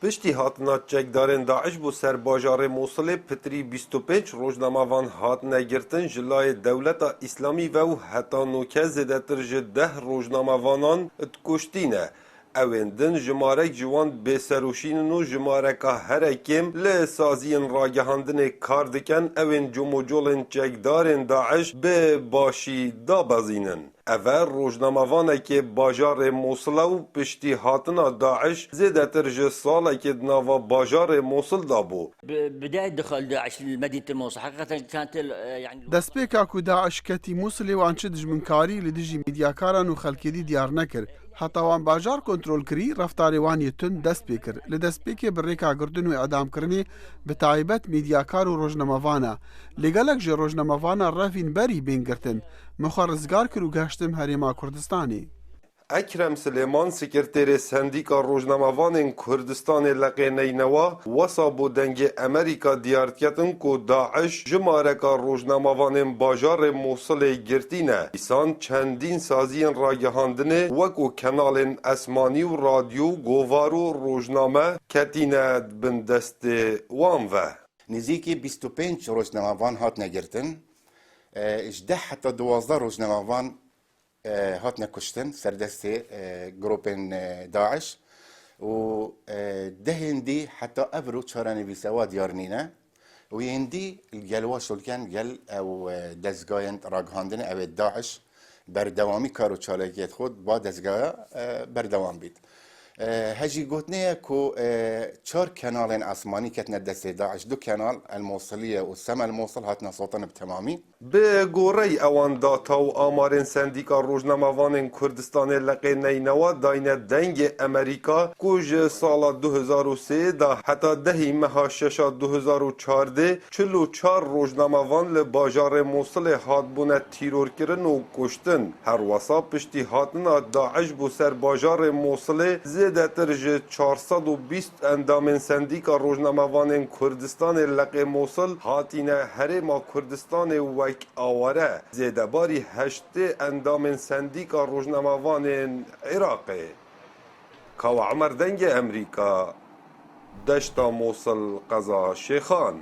پشتی هاتنا چکدارên Daesh بۆ ser bajarê Mosulê pitirî 25 rojnamevan hatine girtin ji layê Dewleta Îslamî ve û heta noke zêdetir ji 10 rojnamevanan dikuştîne. Evên din jimarek ji wan bêserûşînin û jimareka herekêm li saziyên ragihandinê kar dikin evên comocolên çekdarên Daesh bi başî dabezînin. Ev rojnamevanekê bajarê Mosulê û piştî hatina Daesh zêdetir ji salekê di nava bajarê Mosul de bû. بداية دخول داعش لمدينة الموصل حقيقة كانت يعني دەستپێکا ku Daesh ketî Mosulê wan çi dijminkarî li dijî medyakaran û xelkêdî diyar nekir. Heta wan bajar kontrol kirî, reftarê wan yê tund dest pê kir. Li destpêkê bi rêkagirdin û edamkirinê bi taybet medyakar û rojnamevan e. Lêgelek ji rojnamevana revîn berî bên girtin. Min xwe rizgar kir û geştim Herêma Kurdistanê. Ekrem Silêman sekreterê Sendîka Rojnamevanên Kurdistanê Leqêneynewa wesa bo dengê Amerîka diyar dikin ku Daesh ji mareka rojnamevanên bajarê Mosulê girtîne. Îsan çendîn saziyên ragihandinê wekû kenalên esmanî û radyo, govar û rojname ketîne bin destê wan ve. نزیکی 25 روزنامه‌وان هاتنه گرتن، 18 حتی 12 روزنامه‌وان هاتنه کشتن سردست گروپن داعش و دهندی حتی ابرو چارنویسه و دیارنینه و یندی الجلوه شلکن جل او دزگاین راگهاندن او داعش بردوامی کارو چالکیت خود با دزگاه بردوام بید. هجی گوتنه کو 4 kanalên اسمانی کتنه دست داعش، 2 kanal الموصلیه و سم الموصل هاتنا صوتن بتمامی. Bi gorey ewan data û amarên Sendîka Rojnamevanên Kurdistanê Leqêneynewa dayne dengê Amerîka ku ji sala 2003 da heta dehî meha şeşa 2014 44 rojnamevan li bajarê Mosulê hatbûne tîrorkirin û kuştin. Her wesa piştî hatina Daesh bû ser bajarê Mosulê zêdetir ji 420 endamên Sendîka Rojnamevanên Kurdistanê Leqê Mosul hatîne Herêma Kurdistanê wek aware zêdebarî 8 endamên Sendîka Rojnamevanên Iraqê. Kawa Emer dengê Amerîka, deşta Mosul qeza Şêxan.